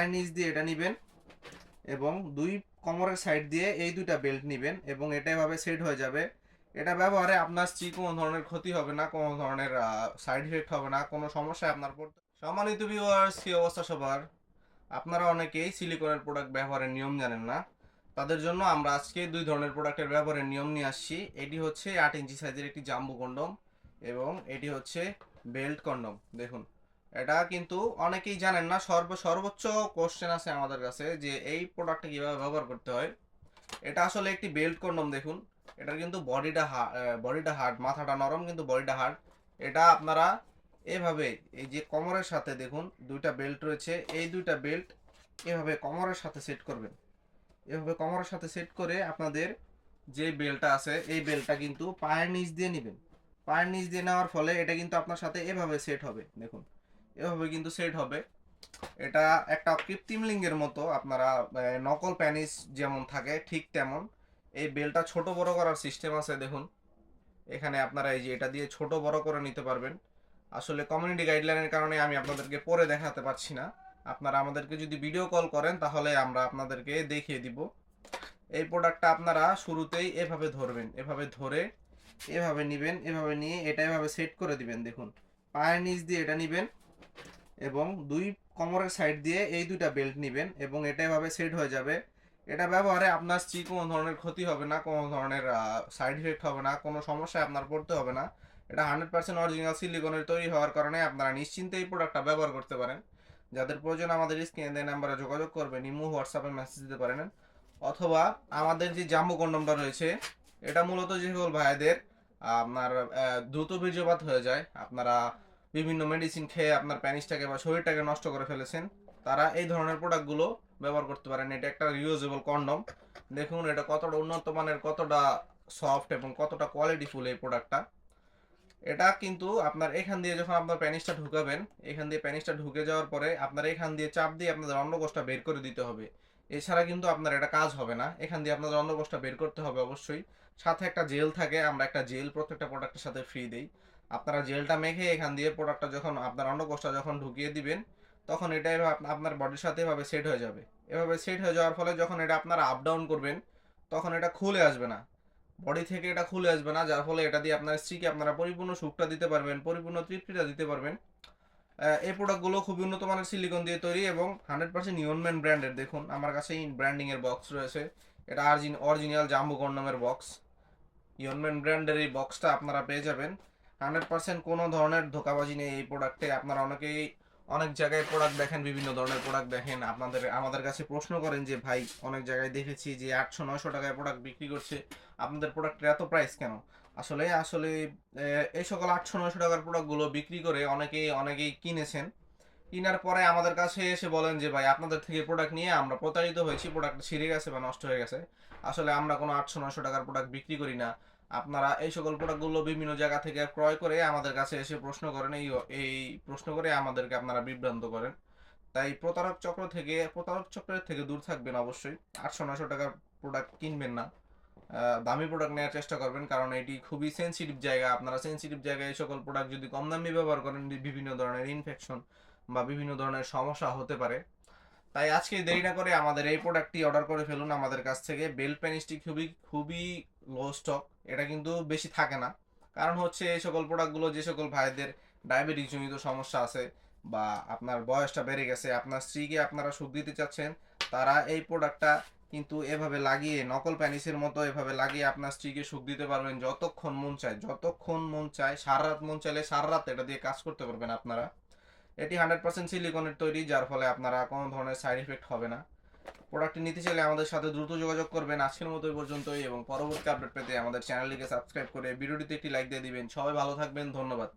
পায়ের নিচ দিয়ে এটা নেবেন এবং দুই কোমরের সাইড দিয়ে এই দুইটা বেল্ট নেবেন এবং এটা এভাবে সেট হয়ে যাবে। এটা ব্যবহারে আপনার স্ত্রী কোনো ধরনের ক্ষতি হবে না, কোনো ধরনের সাইড ইফেক্ট হবে না, কোনো সমস্যায় আপনার পড়তে। সম্মানিত ভিউয়ার্স, কি অবস্থা সবার? আপনারা অনেকেই সিলিকনের প্রোডাক্ট ব্যবহারের নিয়ম জানেন না। তাদের জন্য আমরা আজকে দুই ধরনের প্রোডাক্টের ব্যবহারের নিয়ম নিয়ে আসছি। এটি হচ্ছে 8 ইঞ্চি সাইজের একটি জাম্বো কন্ডম এবং এটি হচ্ছে বেল্ট কন্ডম। দেখুন, এটা কিন্তু অনেকেই জানেন না। সর্বোচ্চ কোশ্চেন আছে আমাদের কাছে যে এই প্রোডাক্টটা কীভাবে ব্যবহার করতে হয়। এটা আসলে একটি বেল্ট কন্ডম। দেখুন, এটার কিন্তু বডিটা হার্ড, মাথাটা নরম কিন্তু বডিটা হার্ড। এটা আপনারা এভাবে এই যে কোমরের সাথে দেখুন দুইটা বেল্ট রয়েছে, এই দুইটা বেল্ট এভাবে কোমরের সাথে সেট করবেন। এভাবে কোমরের সাথে সেট করে আপনাদের যে বেল্টটা আছে এই বেল্টটা কিন্তু পায়ের নিচ দিয়ে নেবেন। পায়ের নিচ দিয়ে নেওয়ার ফলে এটা কিন্তু আপনার সাথে এভাবে সেট হবে। দেখুন, এভাবে কিন্তু সেট হবে। এটা একটা কৃত্রিম লিঙ্গের মতো। আপনারা নকল প্যানিস যেমন থাকে ঠিক তেমন। এই বেলটা ছোট বড় করার সিস্টেম আছে। দেখুন, এখানে আপনারা এই যে এটা দিয়ে ছোট বড় করে নিতে পারবেন। আসলে কমিউনিটি গাইডলাইনের কারণে আমি আপনাদেরকে পরে দেখাতে পারছি না। আপনারা আমাদেরকে যদি ভিডিও কল করেন তাহলে আমরা আপনাদেরকে দেখিয়ে দিব। এই প্রোডাক্টটা আপনারা শুরুতেই এভাবে ধরবেন, এভাবে ধরে এভাবে নেবেন, এভাবে নিয়ে এটা এভাবে সেট করে দিবেন। দেখুন, পায়ের নিচ দিয়ে এটা নেবেন এবং দুই কোমরের সাইড দিয়ে এই দুইটা বেল্ট নেবেন এবং এটা এভাবে সেট হয়ে যাবে। এটা ব্যবহারে আপনার স্ত্রী কোনো ধরনের ক্ষতি হবে না, কোনো ধরনের সাইড ইফেক্ট হবে না, কোনো সমস্যায় আপনার পড়তে হবে না। এটা 100% অরিজিনাল সিলিকনের তৈরি হওয়ার কারণে আপনারা নিশ্চিন্তে এই প্রোডাক্টটা ব্যবহার করতে পারেন। যাদের প্রয়োজন আমাদের স্ক্রিনে দেওয়া নাম্বারে যোগাযোগ করবেন, ইমো হোয়াটসঅ্যাপে মেসেজ দিতে পারেন, অথবা আমাদের যে জাম্বো কন্ডমটা রয়েছে এটা মূলত যে সকল ভাইদের আপনার দ্রুত বীর্যপাত হয়ে যায়, আপনারা বিভিন্ন মেডিসিন খেয়ে আপনার প্যানিসটাকে বা শরীরটাকে নষ্ট করে ফেলেছেন, তারা এই ধরনের প্রোডাক্টগুলো ব্যবহার করতে পারেন। এটা একটা রিউজেবল কন্ডম। দেখুন এটা কতটা উন্নত মানের, কতটা সফট এবং কতটা কোয়ালিটিফুল এই প্রোডাক্টটা। এটা কিন্তু আপনার এখান দিয়ে যখন আপনার প্যানিসটা ঢুকাবেন, এখান দিয়ে প্যানিসটা ঢুকে যাওয়ার পরে আপনার এখান দিয়ে চাপ দিয়ে আপনাদের অন্ডকোষটা বের করে দিতে হবে। এছাড়া কিন্তু আপনার এটা কাজ হবে না। এখান দিয়ে আপনাদের অন্ডকোষটা বের করতে হবে অবশ্যই। সাথে একটা জেল থাকে, আমরা একটা জেল প্রত্যেকটা প্রোডাক্টের সাথে ফ্রি দেই। আপনারা জেলটা মেখে এখান দিয়ে প্রোডাক্টটা যখন আপনার অন্ডকোষটা যখন ঢুকিয়ে দিবেন, তখন এটা আপনার বডির সাথে এভাবে সেট হয়ে যাবে। এভাবে সেট হয়ে যাওয়ার ফলে যখন এটা আপনারা আপ ডাউন করবেন, তখন এটা খুলে আসবে না, বডি থেকে এটা খুলে আসবে না, যার ফলে এটা দিয়ে আপনার স্ত্রীকে আপনারা পরিপূর্ণ সুখটা দিতে পারবেন, পরিপূর্ণ তৃপ্তিটা দিতে পারবেন। এই প্রোডাক্টগুলো খুবই উন্নত মানের সিলিকন দিয়ে তৈরি এবং 100% ইয়নম্যান ব্র্যান্ডের। দেখুন আমার কাছে ব্র্যান্ডিং এর বক্স রয়েছে। এটা অরিজিনাল জাম্বো কন্ডমের বক্স। ইয়নম্যান ব্র্যান্ডের এই বক্সটা আপনারা পেয়ে যাবেন। 100% কোনো ধরনের ধোকাবাজি নেই এই প্রোডাক্টে। আপনারা অনেকেই অনেক জায়গায় প্রোডাক্ট দেখেন, বিভিন্ন ধরনের প্রোডাক্ট দেখেন, আমাদের কাছে প্রশ্ন করেন যে ভাই অনেক জায়গায় দেখেছি যে 800-900 টাকায় প্রোডাক্ট বিক্রি করছে, আপনাদের প্রোডাক্টের এত প্রাইস কেন? আসলে আসলে এই সকল 800-900 টাকার প্রোডাক্টগুলো বিক্রি করে অনেকেই কিনেছেন। কিনার পরে আমাদের কাছে এসে বলেন যে ভাই আপনাদের থেকে প্রোডাক্ট নিয়ে আমরা প্রতারিত হয়েছি, প্রোডাক্ট ছিঁড়ে গেছে বা নষ্ট হয়ে গেছে। আসলে আমরা কোনো 800-900 টাকার প্রোডাক্ট বিক্রি করি না। আপনারা এই সকল প্রোডাক্টগুলো বিভিন্ন জায়গা থেকে ক্রয় করে আমাদের কাছে এসে প্রশ্ন করেন, এই প্রশ্ন করে আমাদেরকে আপনারা বিভ্রান্ত করেন। তাই প্রতারক চক্রের থেকে দূর থাকবেন অবশ্যই। 800-900 টাকার প্রোডাক্ট কিনবেন না। দামি প্রোডাক্ট নেওয়ার চেষ্টা করবেন, কারণ এটি খুবই সেন্সিটিভ জায়গা। আপনারা সেন্সিটিভ জায়গায় এই সকল প্রোডাক্ট যদি কম দামি ব্যবহার করেন, বিভিন্ন ধরনের ইনফেকশন বা বিভিন্ন ধরনের সমস্যা হতে পারে। তাই আজকে দেরি না করে আমাদের এই প্রোডাক্টটি অর্ডার করে ফেলুন আমাদের কাছ থেকে। বেল্ট পেনিসটি খুবই খুবই লো স্টক, এটা কিন্তু বেশি থাকে না। কারণ হচ্ছে এই সকল প্রোডাক্টগুলো যে সকল ভাইদের ডায়াবেটিস জনিত সমস্যা আছে বা আপনার বয়সটা বেড়ে গেছে, আপনার স্ত্রীকে আপনারা সুখ দিতে চাচ্ছেন, তারা এই প্রোডাক্টটা কিন্তু এভাবে লাগিয়ে, নকল প্যানিসের মতো এভাবে লাগিয়ে আপনার স্ত্রীকে সুখ দিতে পারবেন যতক্ষণ মন চায়। যতক্ষণ মন চায়, সারা রাত মন চাইলে সারা রাত এটা দিয়ে কাজ করতে পারবেন আপনারা। এটি 100% সিলিকনের তৈরি, যার ফলে আপনারা কোনো ধরনের সাইড ইফেক্ট হবে না। প্রোডাক্টটি নিতে চাইলে আমাদের সাথে দ্রুত যোগাযোগ করবেন। আজকের মতো এই পর্যন্তই, এবং পরবর্তী আপডেট পেতে আমাদের চ্যানেলটিকে সাবস্ক্রাইব করে ভিডিওটিতে একটি লাইক দিয়ে দিবেন। সবাই ভালো থাকবেন, ধন্যবাদ।